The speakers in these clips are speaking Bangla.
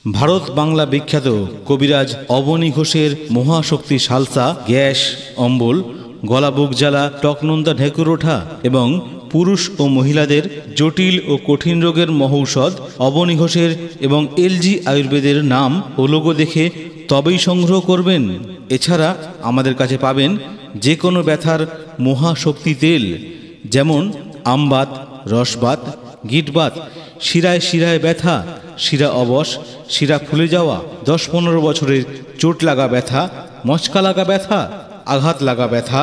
ভারত বাংলা বিখ্যাত কবিরাজ অবনী ঘোষের মহাশক্তি সালসা, গ্যাস, অম্বল, গলা বুক জ্বালা, টকনোন্দা ঢেকুর ওঠা এবং পুরুষ ও মহিলাদের জটিল ও কঠিন রোগের মহৌষধ অবনী ঘোষের এবং এলজি আয়ুর্বেদের নাম ও লোগো দেখে তবেই সংগ্রহ করবেন। এছাড়া আমাদের কাছে পাবেন যে কোনো ব্যথার মহাশক্তি তেল, যেমন আমবাত, রসবাত, গিটবাত, শিরায় শিরায় ব্যথা, শিরা অবশ, শিরা ফুলে যাওয়া, 10-15 বছরের চোট লাগা ব্যথা, মচকা লাগা ব্যথা, আঘাত লাগা ব্যথা,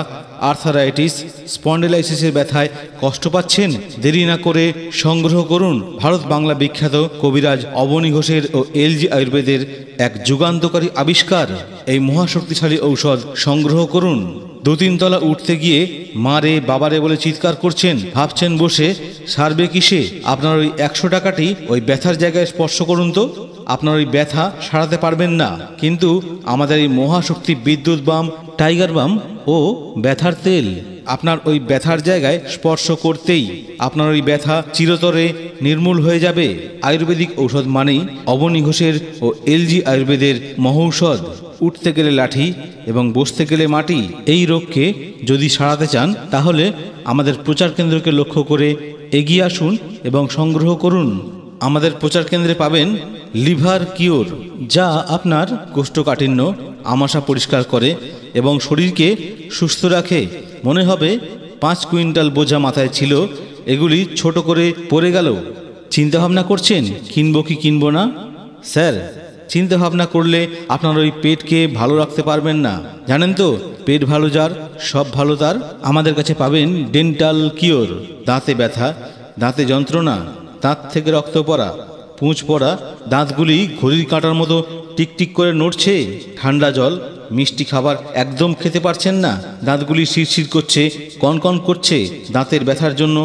আর্থারাইটিস, স্পন্ডিলাইসিসের ব্যথায় কষ্ট পাচ্ছেন, দেরি না করে সংগ্রহ করুন ভারত বাংলা বিখ্যাত কবিরাজ অবনী ঘোষের ও এলজি আয়ুর্বেদের এক যুগান্তকারী আবিষ্কার। এই মহাশক্তিশালী ঔষধ সংগ্রহ করুন। 2-3 তলা উঠতে গিয়ে মারে বাবারে বলে চিৎকার করছেন, ভাবছেন বসে সারবে কিসে? আপনার ওই 100 টাকাটি ওই ব্যথার জায়গায় স্পর্শ করুন তো, আপনার ওই ব্যথা সারাতে পারবেন না, কিন্তু আমাদের এই মহাশক্তি বিদ্যুৎ বাম, টাইগার বাম ও ব্যথার তেল আপনার ওই ব্যথার জায়গায় স্পর্শ করতেই আপনার ওই ব্যথা চিরতরে নির্মূল হয়ে যাবে। আয়ুর্বেদিক ঔষধ মানেই অবনী ঘোষের ও এলজি আয়ুর্বেদের মহৌষধ। উঠতে গেলে লাঠি এবং বসতে গেলে মাটি। এই রোগকে যদি সারাতে চান তাহলে আমাদের প্রচার কেন্দ্রকে লক্ষ্য করে এগিয়ে আসুন এবং সংগ্রহ করুন। আমাদের প্রচার কেন্দ্রে পাবেন লিভার কিওর, যা আপনার কোষ্ঠকাঠিন্য, আমাশা পরিষ্কার করে এবং শরীরকে সুস্থ রাখে। মনে হবে 5 কুইন্টাল বোঝা মাথায় ছিল, এগুলি ছোট করে পড়ে গেল। চিন্তাভাবনা করছেন কিনবো কি কিনবো না? স্যার, চিন্তা ভাবনা করলে আপনার ওই পেটকে ভালো রাখতে পারবেন না। জানেন তো, পেট ভালো যার সব ভালো তার। আমাদের কাছে পাবেন ডেন্টাল কিওর, দাঁতে ব্যথা, দাঁতে যন্ত্রণা, দাঁত থেকে রক্ত পড়া, পুঁজ পড়া, দাঁতগুলি ঘড়ির কাঁটার মতো টিকটিক করে নড়ছে, ঠান্ডা জল, মিষ্টি খাবার একদম খেতে পারছেন না, দাঁতগুলি শিরশির করছে, কনকন করছে, দাঁতের ব্যথার জন্য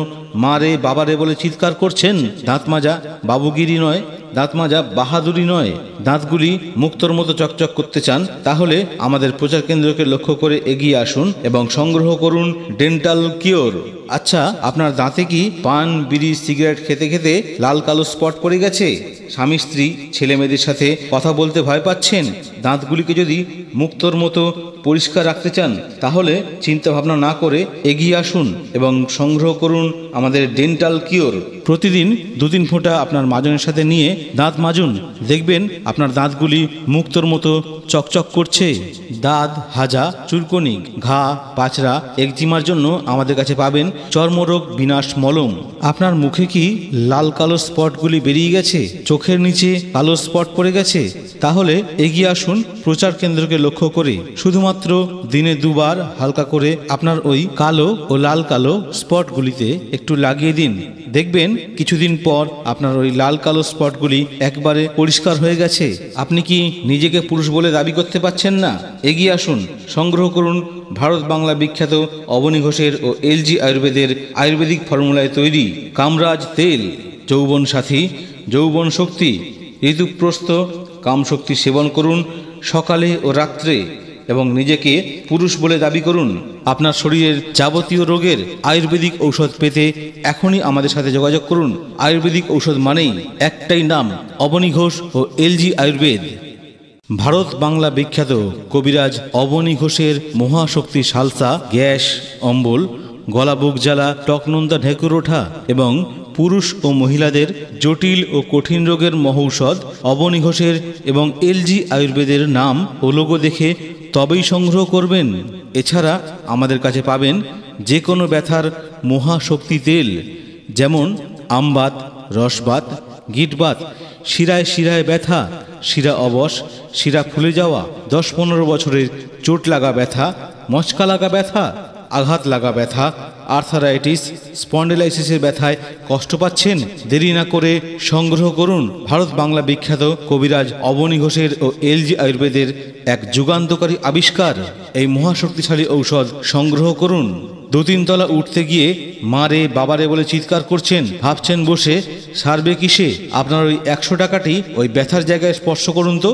মারে বাবারে বলে চিৎকার করছেন। দাঁত মাজা বাবুগিরি নয়, দাঁত মাজা বাহাদুরি নয়। দাঁতগুলি মুক্তোর মতো চকচক করতে চান? তাহলে আমাদের প্রচার কেন্দ্রকে লক্ষ্য করে এগিয়ে আসুন এবং সংগ্রহ করুন ডেন্টাল কিওর। আচ্ছা, আপনার দাঁতে কি পান, বিড়ি, সিগারেট খেতে খেতে লাল কালো স্পট পড়ে গেছে? স্বামী স্ত্রী ছেলে মেয়েদের সাথে কথা বলতে ভয় পাচ্ছেন? দাঁতগুলিকে যদি মুক্তোর মতো পরিষ্কার রাখতে চান তাহলে চিন্তা ভাবনা না করে এগিয়ে আসুন এবং সংগ্রহ করুন আমাদের ডেন্টাল কিওর। প্রতিদিন 2-3 ফোঁটা আপনার মাজনের সাথে নিয়ে দাঁত মাজুন, দেখবেন আপনার দাঁতগুলি মুক্তোর মতো চকচক করছে। দাঁত হাজা, চুলকনি, ঘা, পাচড়া, একজিমার জন্য আমাদের কাছে পাবেন চর্মরোগ বিনাশ মলম। আপনার মুখে কি লাল কালো স্পটগুলি বেরিয়ে গেছে? চোখের নিচে কালো স্পট পড়ে গেছে? তাহলে এগিয়ে আসুন প্রচার কেন্দ্রকে লক্ষ্য করে। শুধুমাত্র দিনে 2 বার হালকা করে আপনার ওই কালো ও লাল কালো স্পটগুলিতে একটু লাগিয়ে দিন, দেখবেন কিছুদিন পর আপনার ওই লাল কালো স্পটগুলি একবারে পরিষ্কার হয়ে গেছে। আপনি কি নিজেকে পুরুষ বলে দাবি করতে পারছেন না? এগিয়ে আসুন, সংগ্রহ করুন ভারত বাংলা বিখ্যাত অবনী ঘোষের ও এলজি আয়ুর্বেদের আয়ুর্বেদিক ফর্মুলায় তৈরি কামরাজ তেল। যৌবন সাথী, যৌবন শক্তি, ঋতুপ্রস্থ, কামশক্তি সেবন করুন সকালে ও রাত্রে এবং নিজেকে পুরুষ বলে দাবি করুন। আপনার শরীরের যাবতীয় রোগের আয়ুর্বেদিক ঔষধ পেতে এখনই আমাদের সাথে যোগাযোগ করুন। আয়ুর্বেদিক ঔষধ মানেই একটাই নাম, অবনী ঘোষ ও এলজি আয়ুর্বেদ। ভারত বাংলা বিখ্যাত কবিরাজ অবনী ঘোষের মহাশক্তি সালসা, গ্যাস, অম্বল, গলা বুক জ্বালা, টকনোন্দা ঢেকুর ওঠা এবং পুরুষ ও মহিলাদের জটিল ও কঠিন রোগের মহৌষধ অবনী ঘোষের এবং এলজি আয়ুর্বেদের নাম ও লোগো দেখে তবেই সংগ্রহ করবেন। এছাড়া আমাদের কাছে পাবেন যে কোনো ব্যথার মহাশক্তি তেল, যেমন আমবাত, রসবাত, গিটবাত, শিরায় শিরায় ব্যথা, শিরা অবশ, শিরা ফুলে যাওয়া, 10-15 বছরের চোট লাগা ব্যথা, মচকা লাগা ব্যথা, আঘাত লাগা ব্যথা, আর্থারাইটিস, স্পন্ডিলাইসিসের ব্যথায় কষ্ট পাচ্ছেন? দেরি না করে সংগ্রহ করুন ভারত বাংলা বিখ্যাত কবিরাজ অবনী ঘোষের ও এলজি আয়ুর্বেদের এক যুগান্তকারী আবিষ্কার। এই মহাশক্তিশালী ঔষধ সংগ্রহ করুন। 2-3 তলা উঠতে গিয়ে মারে বাবারে বলে চিৎকার করছেন, ভাবছেন বসে সারবে কিসে? আপনার ওই 100 টাকাটি ওই ব্যথার জায়গায় স্পর্শ করুন তো,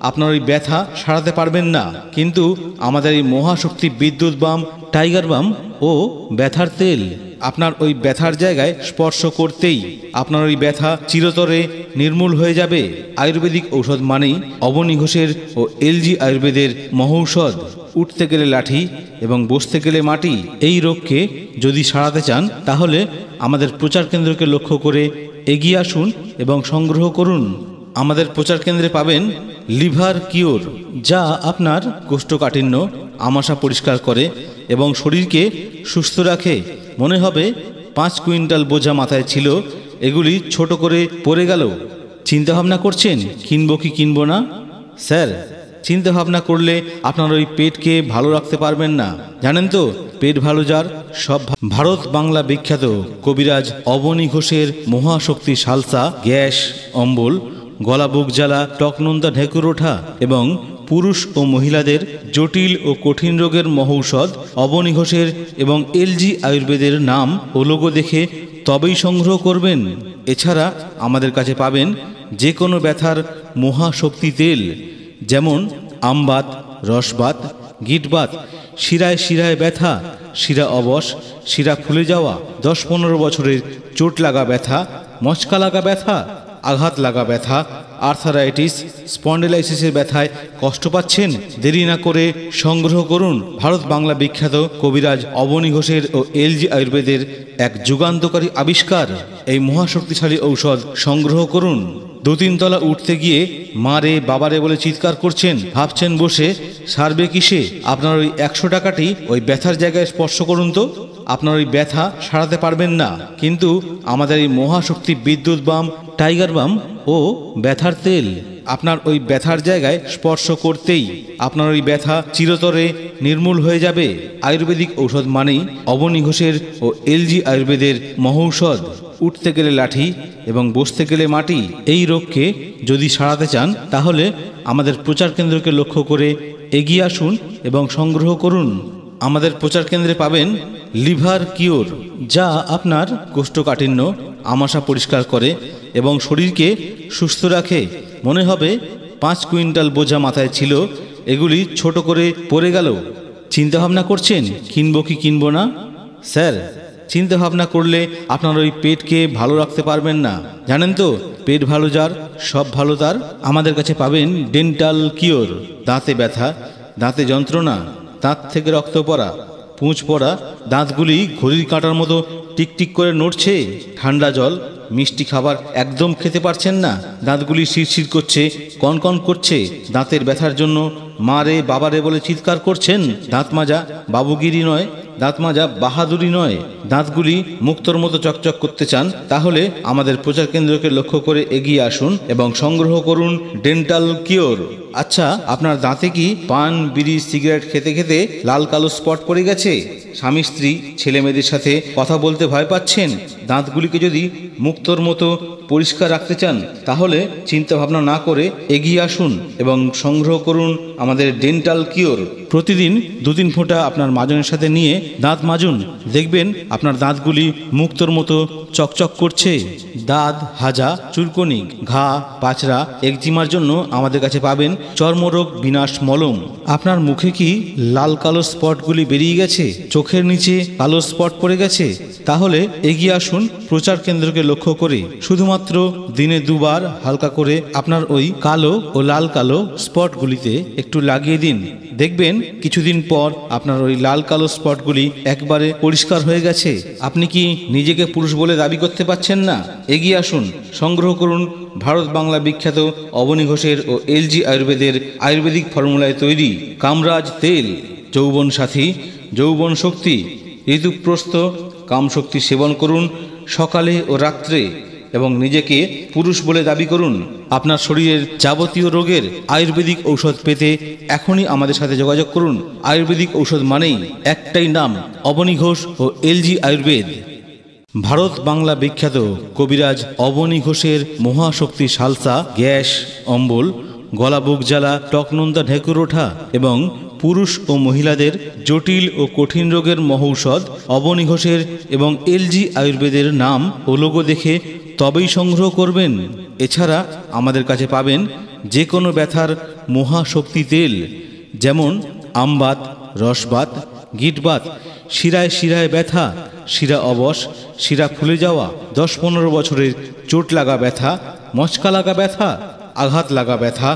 আপনার ওই ব্যথা সারাতে পারবেন না, কিন্তু আমাদের এই মহাশক্তি বিদ্যুৎ বাম, টাইগার বাম ও ব্যথার তেল আপনার ওই ব্যথার জায়গায় স্পর্শ করতেই আপনার ওই ব্যথা চিরতরে নির্মূল হয়ে যাবে। আয়ুর্বেদিক ঔষধ মানেই অবনী ঘোষের ও এলজি আয়ুর্বেদের মহৌষধ। উঠতে গেলে লাঠি এবং বসতে গেলে মাটি। এই রোগকে যদি সারাতে চান তাহলে আমাদের প্রচার কেন্দ্রকে লক্ষ্য করে এগিয়ে আসুন এবং সংগ্রহ করুন। আমাদের প্রচার কেন্দ্রে পাবেন লিভার কিওর, যা আপনার কোষ্ঠকাঠিন্য, আমাশা পরিষ্কার করে এবং শরীরকে সুস্থ রাখে। মনে হবে 5 কুইন্টাল বোঝা মাথায় ছিল, এগুলি ছোট করে পড়ে গেল। চিন্তাভাবনা করছেন কিনবো কি কিনবো না? স্যার, চিন্তা ভাবনা করলে আপনার ওই পেটকে ভালো রাখতে পারবেন না। জানেন তো, পেট ভালো যার সব। ভারত বাংলা বিখ্যাত কবিরাজ অবনী ঘোষের মহাশক্তি সালসা, গ্যাস, অম্বল, গলা বুক জ্বালা, টকনোন্দা ঢেকুর ওঠা এবং পুরুষ ও মহিলাদের জটিল ও কঠিন রোগের মহৌষধ অবনী ঘোষের এবং এলজি আয়ুর্বেদের নাম ও লোগো দেখে তবেই সংগ্রহ করবেন। এছাড়া আমাদের কাছে পাবেন যে কোনো ব্যথার মহাশক্তি তেল, যেমন আমবাত, রসবাত, গিটবাত, শিরায় শিরায় ব্যথা, শিরা অবশ, শিরা ফুলে যাওয়া, 10-15 বছরের চোট লাগা ব্যথা, মচকা লাগা ব্যথা, আঘাত লাগা ব্যথা, আর্থারাইটিস, স্পন্ডিলাইসিসের ব্যথায় কষ্ট পাচ্ছেন? দেরি না করে সংগ্রহ করুন ভারত বাংলা বিখ্যাত কবিরাজ অবনী ঘোষের ও এলজি আয়ুর্বেদের এক যুগান্তকারী আবিষ্কার। এই মহাশক্তিশালী ঔষধ সংগ্রহ করুন। 2-3 তলা উঠতে গিয়ে মারে বাবারে বলে চিৎকার করছেন, ভাবছেন বসে সারবে কিসে? আপনার ওই 100 টাকাটি ওই ব্যথার জায়গায় স্পর্শ করুন তো। আপনার ওই ব্যথা সারাতে পারবেন না, কিন্তু আমাদের এই মহাশক্তি বিদ্যুৎ বাম, টাইগার বাম ও ব্যথার তেল আপনার ওই ব্যথার জায়গায় স্পর্শ করতেই আপনার ওই ব্যথা চিরতরে নির্মূল হয়ে যাবে। আয়ুর্বেদিক ঔষধ মানেই অবনী ঘোষের ও এলজি আয়ুর্বেদের মহৌষধ। উঠতে গেলে লাঠি এবং বসতে গেলে মাটি। এই রোগকে যদি সারাতে চান তাহলে আমাদের প্রচার কেন্দ্রকে লক্ষ্য করে এগিয়ে আসুন এবং সংগ্রহ করুন। আমাদের প্রচার কেন্দ্রে পাবেন লিভার কিওর, যা আপনার কোষ্ঠকাঠিন্য, আমাশা পরিষ্কার করে এবং শরীরকে সুস্থ রাখে। মনে হবে 5 কুইন্টাল বোঝা মাথায় ছিল, এগুলি ছোট করে পড়ে গেল। চিন্তাভাবনা করছেন কিনবো কি কিনবো না? স্যার, চিন্তা ভাবনা করলে আপনার ওই পেটকে ভালো রাখতে পারবেন না। জানেন তো, পেট ভালো যার সব ভালো তার। আমাদের কাছে পাবেন ডেন্টাল কিওর, দাঁতে ব্যথা, দাঁতে যন্ত্রণা, দাঁত থেকে রক্ত পড়া, পুঁজ পড়া, দাঁতগুলি ঘড়ির কাঁটার মতো টিকটিক করে নড়ছে, ঠান্ডা জল, মিষ্টি খাবার একদম খেতে পারছেন না, দাঁতগুলি শিরশির করছে, কনকন করছে। দাঁতের ব্যথার জন্য মারে বাবারে বলে চিৎকার করছেন। দাঁত মাজা বাবুগিরি নয়, দাঁত মাজা বাহাদুরি নয়। দাঁতগুলি মুক্তোর মতো চকচক করতে চান? তাহলে আমাদের প্রচার কেন্দ্রকে লক্ষ্য করে এগিয়ে আসুন এবং সংগ্রহ করুন ডেন্টাল কিওর। আচ্ছা, আপনার দাঁতে কি পান, বিড়ি, সিগারেট খেতে খেতে লাল কালো স্পট পড়ে গেছে? স্বামী স্ত্রী, ছেলে মেয়েদের সাথে কথা বলতে ভয় পাচ্ছেন? দাঁতগুলিকে যদি মুক্তোর মতো পরিষ্কার রাখতে চান তাহলে চিন্তা ভাবনা না করে এগিয়ে আসুন এবং সংগ্রহ করুন আমাদের ডেন্টাল কিওর। প্রতিদিন 2-3 ফোঁটা আপনার মাজনের সাথে নিয়ে দাঁত মাজুন, দেখবেন আপনার দাঁতগুলি মুক্তোর মতো চকচক করছে। দাঁত হাজা, চুলকনি, ঘা, পাচড়া, একজিমার জন্য আমাদের কাছে পাবেন চর্মরোগ বিনাশ মলম। আপনার মুখে কি লাল কালো স্পটগুলি বেরিয়ে গেছে? চোখের নিচে কালো স্পট পড়ে গেছে? তাহলে এগিয়ে আসুন প্রচার কেন্দ্রকে লক্ষ্য করে। শুধুমাত্র দিনে 2 বার হালকা করে আপনার ওই কালো ও লাল কালো স্পটগুলিতে একটু লাগিয়ে দিন, দেখবেন কিছুদিন পর আপনার ওই লাল কালো স্পটগুলি একবারে পরিষ্কার হয়ে গেছে। আপনি কি নিজেকে পুরুষ বলে দাবি করতে পারছেন না? এগিয়ে আসুন, সংগ্রহ করুন ভারত বাংলা বিখ্যাত অবনী ঘোষের ও এলজি আয়ুর্বেদের আয়ুর্বেদিক ফর্মুলায় তৈরি কামরাজ তেল। যৌবন সাথী, যৌবন শক্তি, ঋতুপ্রস্থ কামশক্তি সেবন করুন সকালে ও রাত্রে এবং নিজেকে পুরুষ বলে দাবি করুন। আপনার শরীরের যাবতীয় রোগের আয়ুর্বেদিক ঔষধ পেতে এখনই আমাদের সাথে যোগাযোগ করুন। আয়ুর্বেদিক ঔষধ মানেই একটাই নাম, অবনী ঘোষ ও এলজি আয়ুর্বেদ। ভারত বাংলা বিখ্যাত কবিরাজ অবনী ঘোষের মহাশক্তি সালসা, গ্যাস, অম্বল, গলা বুক জ্বালা, টকনোন্দা ঢেকুর ওঠা এবং পুরুষ ও মহিলাদের জটিল ও কঠিন রোগের মহৌষধ অবনী ঘোষের এবং এলজি আয়ুর্বেদের নাম ও লোগো দেখে তবেই সংগ্রহ করবেন। এছাড়া আমাদের কাছে পাবেন যে কোনো ব্যথার মহাশক্তি তেল, যেমন আমবাত, রসবাত, গিটবাত, শিরায় শিরায় ব্যথা, শিরা অবশ, শিরা ফুলে যাওয়া, 10-15 বছরের চোট লাগা ব্যথা, মচকা লাগা ব্যথা, আঘাত লাগা ব্যথা,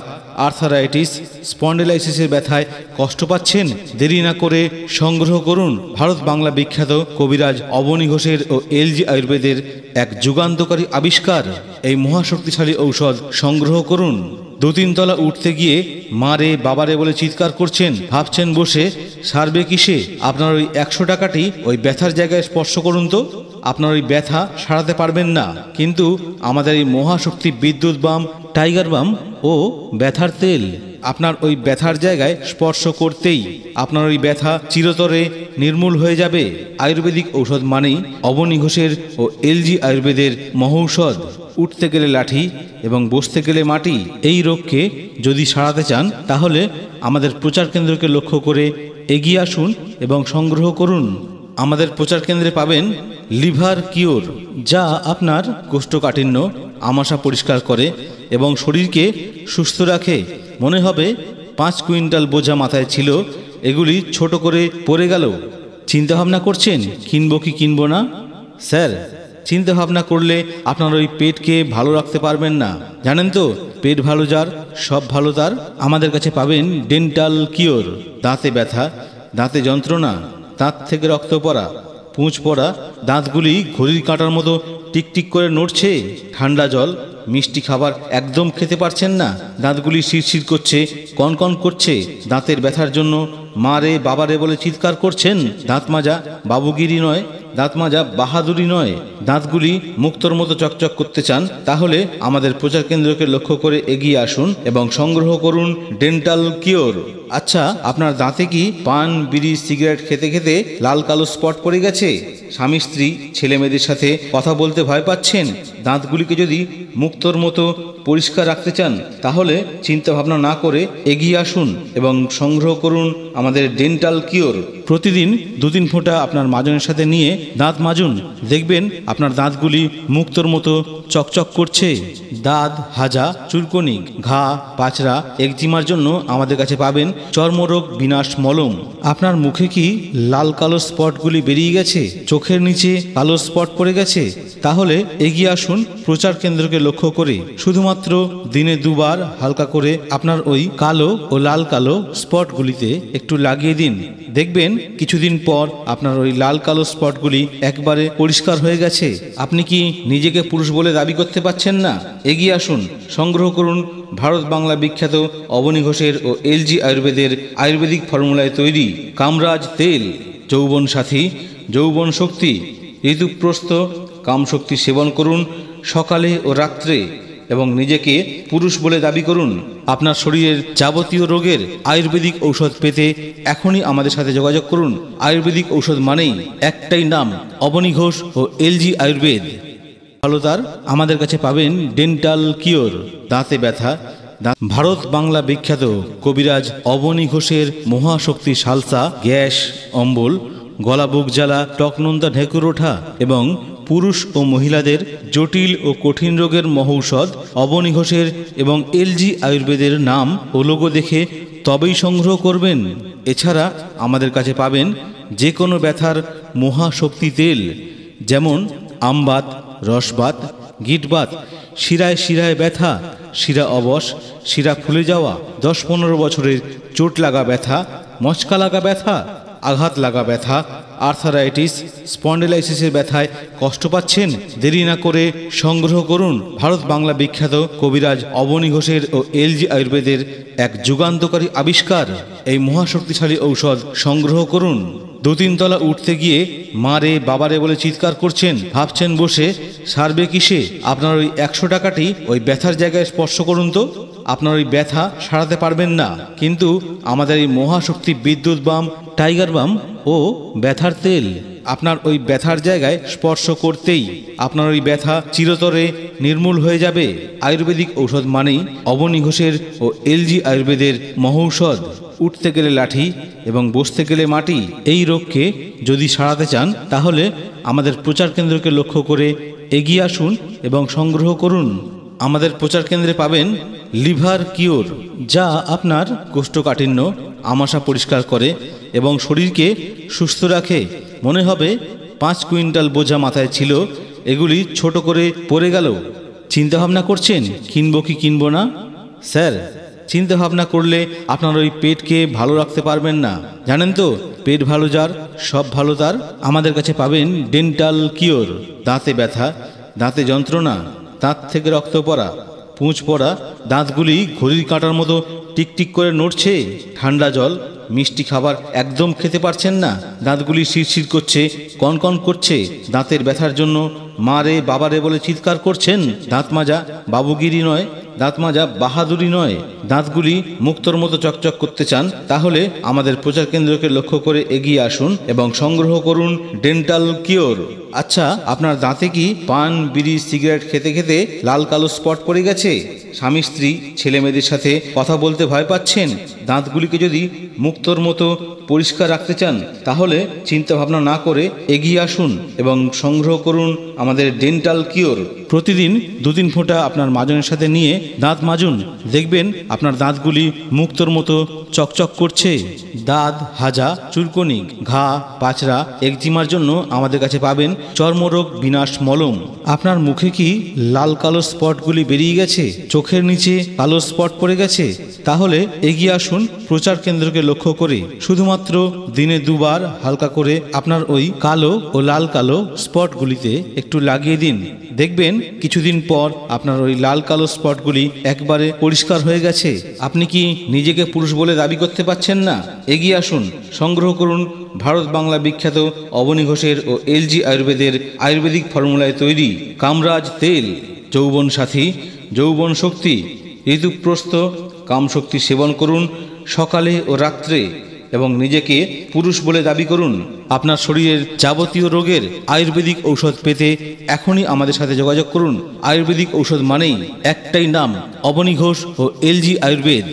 আর্থারাইটিস, স্পন্ডিলাইসিসের ব্যথায় কষ্ট পাচ্ছেন? দেরি না করে সংগ্রহ করুন ভারত বাংলা বিখ্যাত কবিরাজ অবনী ঘোষের ও এলজি আয়ুর্বেদের এক যুগান্তকারী আবিষ্কার। এই মহাশক্তিশালী ঔষধ সংগ্রহ করুন। 2-3 তলা উঠতে গিয়ে মারে বাবারে বলে চিৎকার করছেন, ভাবছেন বসে সারবে কিসে? আপনার ওই 100 টাকাটি ওই ব্যথার জায়গায় স্পর্শ করুন তো, আপনার ওই ব্যথা সারাতে পারবেন না, কিন্তু আমাদের এই মহাশক্তি বিদ্যুৎ বাম, টাইগার বাম ও ব্যথার তেল আপনার ওই ব্যথার জায়গায় স্পর্শ করতেই আপনার ওই ব্যথা চিরতরে নির্মূল হয়ে যাবে। আয়ুর্বেদিক ঔষধ মানেই অবনী ঘোষের ও এলজি আয়ুর্বেদের মহৌষধ। উঠতে গেলে লাঠি এবং বসতে গেলে মাটি। এই রোগকে যদি সারাতে চান তাহলে আমাদের প্রচার কেন্দ্রকে লক্ষ্য করে এগিয়ে আসুন এবং সংগ্রহ করুন। আমাদের প্রচার কেন্দ্রে পাবেন লিভার কিওর, যা আপনার কোষ্ঠকাঠিন্য, আমাশা পরিষ্কার করে এবং শরীরকে সুস্থ রাখে। মনে হবে 5 কুইন্টাল বোঝা মাথায় ছিল, এগুলি ছোট করে পড়ে গেল। চিন্তাভাবনা করছেন কিনবো কি কিনবো না? স্যার, চিন্তা ভাবনা করলে আপনার ওই পেটকে ভালো রাখতে পারবেন না। জানেন তো, পেট ভালো যার সব ভালো তার। আমাদের কাছে পাবেন ডেন্টাল কিওর। দাঁতে ব্যথা, দাঁতে যন্ত্রণা, দাঁত থেকে রক্ত পড়া, পুঁজ পড়া, দাঁতগুলি ঘড়ির কাঁটার মতো টিকটিক করে নড়ছে, ঠান্ডা জল, মিষ্টি খাবার একদম খেতে পারছেন না, দাঁতগুলি শিরশির করছে, কনকন করছে। দাঁতের ব্যথার জন্য মারে বাবারে বলে চিৎকার করছেন। দাঁত মাজা বাবুগিরি নয়, দাঁত মাজা বাহাদুরি নয়। দাঁতগুলি মুক্তোর মতো চকচক করতে চান? তাহলে আমাদের প্রচার কেন্দ্রকে লক্ষ্য করে এগিয়ে আসুন এবং সংগ্রহ করুন ডেন্টাল কিওর। আচ্ছা, আপনার দাঁতে কি পান, বিড়ি, সিগারেট খেতে খেতে লাল কালো স্পট পড়ে গেছে? স্বামী স্ত্রী ছেলে মেয়েদের সাথে কথা বলতে ভয় পাচ্ছেন? দাঁতগুলিকে যদি মুক্তোর মতো পরিষ্কার রাখতে চান তাহলে চিন্তা ভাবনা না করে এগিয়ে আসুন এবং সংগ্রহ করুন আমাদের ডেন্টাল কিওর। প্রতিদিন 2-3 ফোঁটা আপনার মাজনের সাথে নিয়ে দাঁত মাজুন, দেখবেন আপনার দাঁতগুলি মুক্তোর মতো চকচক করছে। দাঁত হাজা, চুলকনি, ঘা, পাচড়া, একজিমার জন্য আমাদের কাছে পাবেন চর্মরোগ বিনাশ মলম। আপনার মুখে কি লাল কালো স্পটগুলি বেরিয়ে গেছে? চোখের নিচে কালো স্পট পড়ে গেছে? তাহলে এগিয়ে আসুন প্রচার কেন্দ্রকে লক্ষ্য করে। শুধুমাত্র দিনে 2 বার হালকা করে আপনার ওই কালো ও লাল কালো স্পটগুলিতে একটু লাগিয়ে দিন, দেখবেন কিছুদিন পর আপনার ওই লাল কালো স্পটগুলি একবারে পরিষ্কার হয়ে গেছে। আপনি কি নিজেকে পুরুষ বলে দাবি করতে পারছেন না? এগিয়ে আসুন, সংগ্রহ করুন ভারত বাংলা বিখ্যাত অবনী ঘোষের ও এলজি আয়ুর্বেদের আয়ুর্বেদিক ফর্মুলায় তৈরি কামরাজ তেল। যৌবন সাথী, যৌবন শক্তি, ঋতুপ্রস্থ কামশক্তি সেবন করুন সকালে ও রাত্রে এবং নিজেকে পুরুষ বলে দাবি করুন। আপনার শরীরের যাবতীয় রোগের আয়ুর্বেদিক ঔষধ পেতে এখনই আমাদের সাথে যোগাযোগ করুন। আয়ুর্বেদিক ঔষধ মানেই একটাই নাম, অবনী ঘোষ ও এলজি আয়ুর্বেদ। ভালো তার আমাদের কাছে পাবেন ডেন্টাল কিওর। দাঁতে ব্যথা, ভারত বাংলা বিখ্যাত কবিরাজ অবনী ঘোষের মহাশক্তি সালসা, গ্যাস, অম্বল, গলা বুক জ্বালা, টকনন্দা ঢেকুর ওঠা এবং পুরুষ ও মহিলাদের জটিল ও কঠিন রোগের মহৌষধ অবনী ঘোষের এবং এলজি আয়ুর্বেদের নাম ও লোগো দেখে তবেই সংগ্রহ করবেন। এছাড়া আমাদের কাছে পাবেন যে কোনো ব্যথার মহাশক্তি তেল, যেমন আমবাত, রসবাত, গিটবাত, শিরায় শিরায় ব্যথা, শিরা অবশ, শিরা ফুলে যাওয়া, 10-15 বছরের চোট লাগা ব্যথা, মচকা লাগা ব্যথা, আঘাত লাগা ব্যথা, আর্থারাইটিস, স্পন্ডিলাইসিসের ব্যথায় কষ্ট পাচ্ছেন? দেরি না করে সংগ্রহ করুন ভারত বাংলা বিখ্যাত কবিরাজ অবনী ঘোষের ও এলজি আয়ুর্বেদের এক যুগান্তকারী আবিষ্কার। এই মহাশক্তিশালী ঔষধ সংগ্রহ করুন। 2-3 তলা উঠতে গিয়ে মারে বাবারে বলে চিৎকার করছেন, ভাবছেন বসে সারবে কিসে? আপনার ওই 100 টাকাটি ওই ব্যথার জায়গায় স্পর্শ করুন তো, আপনার ওই ব্যথা সারাতে পারবেন না, কিন্তু আমাদের এই মহাশক্তি বিদ্যুৎ বাম, টাইগার বাম ও ব্যথার তেল আপনার ওই ব্যথার জায়গায় স্পর্শ করতেই আপনার ওই ব্যথা চিরতরে নির্মূল হয়ে যাবে। আয়ুর্বেদিক ঔষধ মানেই অবনী ঘোষের ও এলজি আয়ুর্বেদের মহৌষধ। উঠতে গেলে লাঠি এবং বসতে গেলে মাটি। এই রোগকে যদি সারাতে চান তাহলে আমাদের প্রচার কেন্দ্রকে লক্ষ্য করে এগিয়ে আসুন এবং সংগ্রহ করুন। আমাদের প্রচার কেন্দ্রে পাবেন লিভার কিওর, যা আপনার কোষ্ঠকাঠিন্য আমাশা পরিষ্কার করে এবং শরীরকে সুস্থ রাখে। মনে হবে 5 কুইন্টাল বোঝা মাথায় ছিল, এগুলি ছোট করে পড়ে গেল। চিন্তাভাবনা করছেন কিনবো কি কিনবো না? স্যার, চিন্তা ভাবনা করলে আপনার ওই পেটকে ভালো রাখতে পারবেন না। জানেন তো, পেট ভালো যার সব ভালো তার। আমাদের কাছে পাবেন ডেন্টাল কিওর। দাঁতে ব্যথা, দাঁতে যন্ত্রণা, দাঁত থেকে রক্ত পড়া, পুঁজ পড়া, দাঁতগুলি ঘড়ির কাঁটার মতো টিকটিক করে নড়ছে, ঠান্ডা জল মিষ্টি খাবার একদম খেতে পারছেন না, দাঁতগুলি শিরশির করছে, কনকন করছে, দাঁতের ব্যথার জন্য মা রে বাবা রে বলে চিৎকার করছেন। দাঁত মাজা বাবুগিরি নয়, দাঁত মাজা বাহাদুরি নয়। দাঁতগুলি মুক্তোর মতো চকচক করতে চান? তাহলে আমাদের প্রচার কেন্দ্রকে লক্ষ্য করে এগিয়ে আসুন এবং সংগ্রহ করুন ডেন্টাল কিওর। আচ্ছা, আপনার দাঁতে কি পান বিড়ি সিগারেট খেতে খেতে লাল কালো স্পট পড়ে গেছে? স্বামী স্ত্রী ছেলে মেয়েদের সাথে কথা বলতে ভয় পাচ্ছেন? দাঁতগুলিকে যদি মুক্তোর মতো পরিষ্কার রাখতে চান, তাহলে চিন্তা ভাবনা না করে এগিয়ে আসুন এবং সংগ্রহ করুন আমাদের ডেন্টাল কিওর। প্রতিদিন 2-3 ফোঁটা আপনার মাজনের সাথে নিয়ে দাঁত মাজুন, দেখবেন আপনার দাঁতগুলি মুক্তোর মতো চকচক করছে। দাঁত হাজা, চুলকনি, ঘা, পাচড়া, একজিমার জন্য আমাদের কাছে পাবেন চর্মরোগ বিনাশ মলম। আপনার মুখে কি লাল কালো স্পটগুলি বেরিয়ে গেছে? চোখের নিচে কালো স্পট পড়ে গেছে? তাহলে এগিয়ে আসুন প্রচার কেন্দ্রকে লক্ষ্য করে। শুধুমাত্র দিনে 2 বার হালকা করে আপনার ওই কালো ও লাল কালো স্পটগুলিতে একটু লাগিয়ে দিন, দেখবেন কিছুদিন পর আপনার ওই লাল কালো স্পটগুলি একবারে পরিষ্কার হয়ে গেছে। আপনি কি নিজেকে পুরুষ বলে দাবি করতে পারছেন না? এগিয়ে আসুন, সংগ্রহ করুন ভারত বাংলা বিখ্যাত অবনী ঘোষের ও এলজি আয়ুর্বেদের আয়ুর্বেদিক ফর্মুলায় তৈরি কামরাজ তেল। যৌবন সাথী, যৌবন শক্তি, ঋতুপ্রস্থ কামশক্তি সেবন করুন সকালে ও রাত্রে এবং নিজেকে পুরুষ বলে দাবি করুন। আপনার শরীরের যাবতীয় রোগের আয়ুর্বেদিক ঔষধ পেতে এখনই আমাদের সাথে যোগাযোগ করুন। আয়ুর্বেদিক ঔষধ মানেই একটাই নাম, অবনী ঘোষ ও এলজি আয়ুর্বেদ।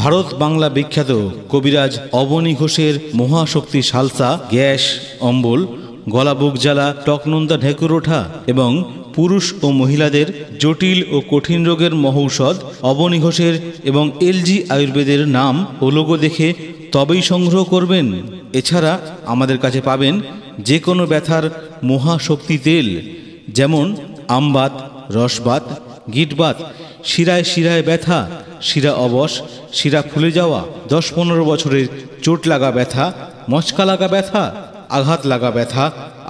ভারত বাংলা বিখ্যাত কবিরাজ অবনী ঘোষের মহাশক্তি সালসা, গ্যাস অম্বল, গলা বুক জ্বালা, টকনন্দা ঢেকুর ওঠা এবং পুরুষ ও মহিলাদের জটিল ও কঠিন রোগের মহৌষধ অবনী ঘোষের এবং এলজি আয়ুর্বেদের নাম ও লোগো দেখে তবেই সংগ্রহ করবেন। এছাড়া আমাদের কাছে পাবেন যে কোনো ব্যথার মহাশক্তি তেল, যেমন আমবাত, রসবাত, গিটবাত, শিরায় শিরায় ব্যথা, শিরা অবশ, শিরা ফুলে যাওয়া, 10-15 বছরের চোট লাগা ব্যথা, মচকা লাগা ব্যথা, আঘাত লাগা ব্যথা,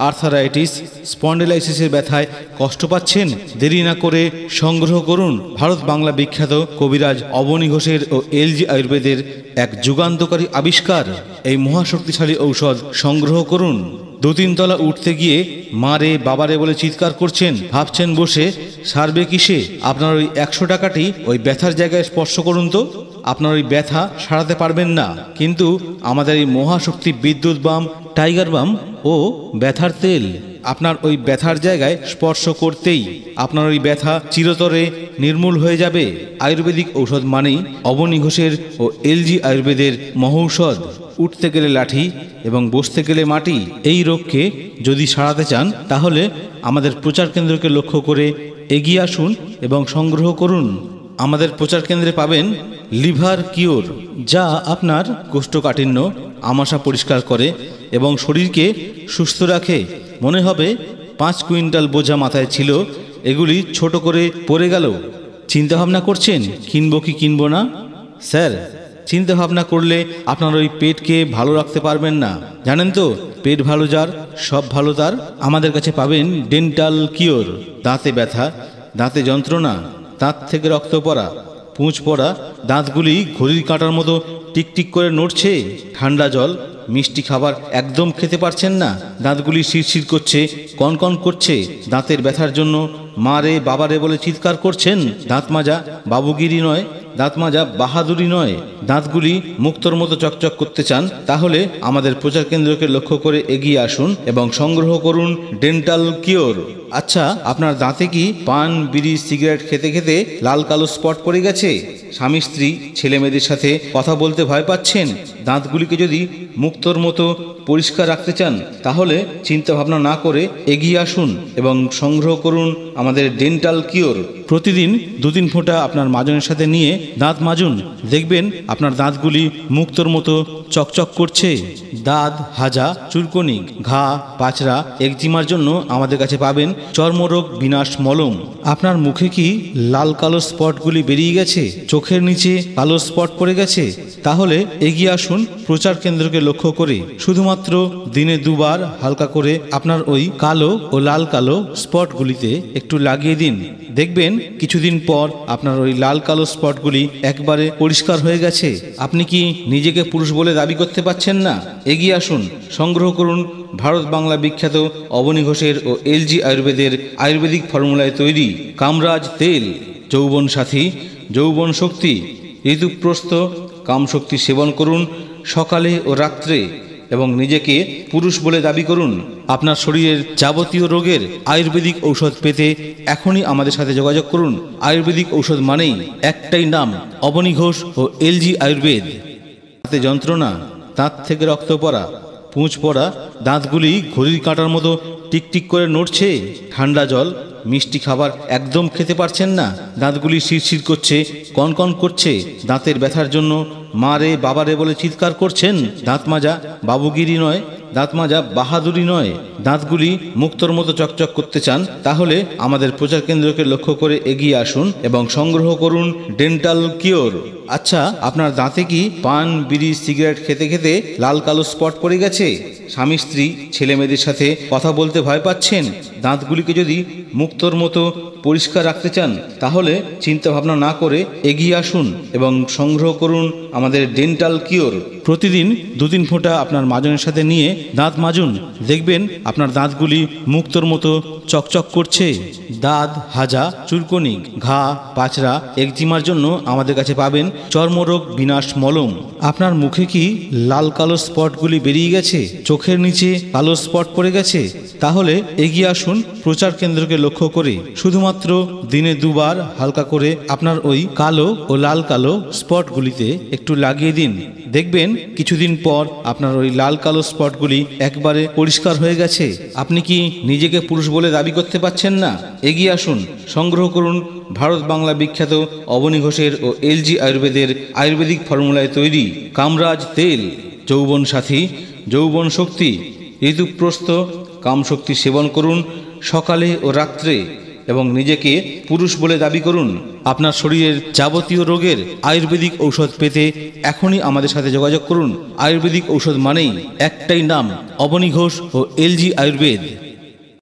আর্থারাইটিস, স্পন্ডিলাইসিসের ব্যথায় কষ্ট পাচ্ছেন? দেরি না করে সংগ্রহ করুন ভারত বাংলা বিখ্যাত কবিরাজ অবনী ঘোষের ও এলজি আয়ুর্বেদের এক যুগান্তকারী আবিষ্কার এই মহাশক্তিশালী ঔষধ সংগ্রহ করুন। 2-3 তলা উঠতে গিয়ে মা রে বাবা রে বলে চিৎকার করছেন, ভাবছেন বসে সারবে কিসে? আপনার ওই 100 টাকাটি ওই ব্যথার জায়গায় স্পর্শ করুন তো, আপনার ওই ব্যথা সারাতে পারবেন না, কিন্তু আমাদের এই মহাশক্তি বিদ্যুৎ বাম, টাইগার বাম ও ব্যথার তেল আপনার ওই ব্যথার জায়গায় স্পর্শ করতেই আপনার ওই ব্যথা চিরতরে নির্মূল হয়ে যাবে। আয়ুর্বেদিক ঔষধ মানেই অবনী ঘোষের ও এলজি আয়ুর্বেদের মহৌষধ। উঠতে গেলে লাঠি এবং বসতে গেলে মাটি। এই রোগকে যদি সারাতে চান, তাহলে আমাদের প্রচার কেন্দ্রকে লক্ষ্য করে এগিয়ে আসুন এবং সংগ্রহ করুন। আমাদের প্রচার কেন্দ্রে পাবেন লিভার কিওর, যা আপনার কোষ্ঠকাঠিন্য আমাশা পরিষ্কার করে এবং শরীরকে সুস্থ রাখে। মনে হবে 5 কুইন্টাল বোঝা মাথায় ছিল, এগুলি ছোট করে পড়ে গেল। চিন্তাভাবনা করছেন কিনবো কি কিনবো না? স্যার, চিন্তা ভাবনা করলে আপনার ওই পেটকে ভালো রাখতে পারবেন না। জানেন তো, পেট ভালো যার সব ভালো তার। আমাদের কাছে পাবেন ডেন্টাল কিওর। দাঁতে ব্যথা, দাঁতে যন্ত্রণা, দাঁত থেকে রক্ত পড়া, পুঁজ পড়া, দাঁতগুলি ঘড়ির কাঁটার মতো টিকটিক করে নড়ছে, ঠান্ডা জল মিষ্টি খাবার একদম খেতে পারছেন না, দাঁতগুলি শিরশির করছে, কনকন করছে, দাঁতের ব্যথার জন্য মা রে বাবা রে বলে চিৎকার করছেন। দাঁত মাজা বাবুগিরি নয়, দাঁত মাজা বাহাদুরি নয়। দাঁতগুলি মুক্তোর মতো চকচক করতে চান? তাহলে আমাদের প্রচার কেন্দ্রকে লক্ষ্য করে এগিয়ে আসুন এবং সংগ্রহ করুন ডেন্টাল কিওর। আচ্ছা, আপনার দাঁতে কি পান, বিড়ি, সিগারেট খেতে খেতে লাল কালো স্পট পড়ে গেছে? স্বামী স্ত্রী ছেলে মেয়েদের সাথে কথা বলতে ভয় পাচ্ছেন? দাঁতগুলিকে যদি মুক্তোর মতো পরিষ্কার রাখতে চান, তাহলে চিন্তা ভাবনা না করে এগিয়ে আসুন এবং সংগ্রহ করুন আমাদের ডেন্টাল কিওর। প্রতিদিন 2-3 ফোঁটা আপনার মাজনের সাথে নিয়ে দাঁত মাজুন, দেখবেন আপনার দাঁতগুলি মুক্তোর মতো চকচক করছে। দাঁত, হাজা, চুলকনি, ঘা, পাচড়া, একজিমার জন্য আমাদের কাছে পাবেন চর্মরোগ বিনাশ মলম। আপনার মুখে কি লাল কালো স্পটগুলি বেরিয়ে গেছে? চোখের নিচে কালো স্পট পড়ে গেছে? তাহলে এগিয়ে আসুন প্রচার কেন্দ্রকে লক্ষ্য করে। শুধুমাত্র দিনে 2 বার হালকা করে আপনার ওই কালো ও লাল কালো স্পটগুলিতে একটু লাগিয়ে দিন, দেখবেন কিছুদিন পর আপনার ওই লাল কালো স্পটগুলি একবারে পরিষ্কার হয়ে গেছে। আপনি কি নিজেকে পুরুষ বলে দাবি করতে পারছেন না? এগিয়ে আসুন, সংগ্রহ করুন ভারত বাংলা বিখ্যাত অবনী ঘোষের ও এলজি আয়ুর্বেদের আয়ুর্বেদিক ফর্মুলায় তৈরি কামরাজ তেল। যৌবন সাথী, যৌবন শক্তি, ঋতুপ্রস্থ কামশক্তি সেবন করুন সকালে ও রাত্রে এবং নিজেকে পুরুষ বলে দাবি করুন। আপনার শরীরের যাবতীয় রোগের আয়ুর্বেদিক ঔষধ পেতে এখনই আমাদের সাথে যোগাযোগ করুন। আয়ুর্বেদিক ঔষধ মানেই একটাই নাম, অবনী ঘোষ ও এলজি আয়ুর্বেদ। দাঁতে যন্ত্রণা, দাঁত থেকে রক্ত পড়া, পুঁজ পড়া, দাঁতগুলি ঘড়ির কাঁটার মতো টিকটিক করে নড়ছে, ঠান্ডা জল, মিষ্টি খাবার একদম খেতে পারছেন না, দাঁতগুলি শিরশির করছে, কনকন করছে, দাঁতের ব্যথার জন্য মা রে বাবা রে বলে চিৎকার করছেন। দাঁত মাজা বাবুগিরি নয়, দাঁত মাজা বাহাদুরি নয়। দাঁতগুলি মুক্তোর মতো চকচক করতে চান, তাহলে আমাদের প্রচার কেন্দ্রকে লক্ষ্য করে এগিয়ে আসুন এবং সংগ্রহ করুন ডেন্টাল কিওর। আচ্ছা, আপনার দাঁতে কি পান, বিড়ি, সিগারেট খেতে খেতে লাল কালো স্পট পড়ে গেছে? স্বামী স্ত্রী ছেলে মেয়েদের সাথে কথা বলতে ভয় পাচ্ছেন? দাঁতগুলিকে যদি মুক্তোর মতো পরিষ্কার রাখতে চান, তাহলে চিন্তা ভাবনা না করে এগিয়ে আসুন এবং সংগ্রহ করুন আমাদের ডেন্টাল কিওর। প্রতিদিন 2-3 ফোঁটা আপনার মাজনের সাথে নিয়ে দাঁত মাজুন, দেখবেন আপনার দাঁতগুলি মুক্তোর মতো চকচক করছে। দাঁত, হাজা, চুলকনি, ঘা, পাচড়া, একজিমার জন্য আমাদের কাছে পাবেন চর্মরোগ বিনাশ মলম। আপনার মুখে কি লাল কালো স্পটগুলি বেরিয়ে গেছে? চোখের নিচে কালো স্পট পড়ে গেছে? তাহলে এগিয়ে আসুন প্রচার কেন্দ্রকে লক্ষ্য করে। শুধুমাত্র দিনে 2 বার হালকা করে আপনার ওই কালো ও লাল কালো স্পটগুলিতে একটু লাগিয়ে দিন, দেখবেন কিছুদিন পর আপনার ওই লাল কালো স্পটগুলি একবারে পরিষ্কার হয়ে গেছে। আপনি কি নিজেকে পুরুষ বলে দাবি করতে পারছেন না? এগিয়ে আসুন, সংগ্রহ করুন ভারত বাংলা বিখ্যাত অবনী ঘোষের ও এলজি আয়ুর্বেদের আয়ুর্বেদিক ফর্মুলায় তৈরি কামরাজ তেল। যৌবন সাথী, যৌবন শক্তি, ঋতুপ্রস্থ কামশক্তি সেবন করুন সকালে ও রাত্রে এবং নিজেকে পুরুষ বলে দাবি করুন। আপনার শরীরের যাবতীয় রোগের আয়ুর্বেদিক ঔষধ পেতে এখনই আমাদের সাথে যোগাযোগ করুন। আয়ুর্বেদিক ঔষধ মানেই একটাই নাম, অবনী ঘোষ ও এলজি আয়ুর্বেদ।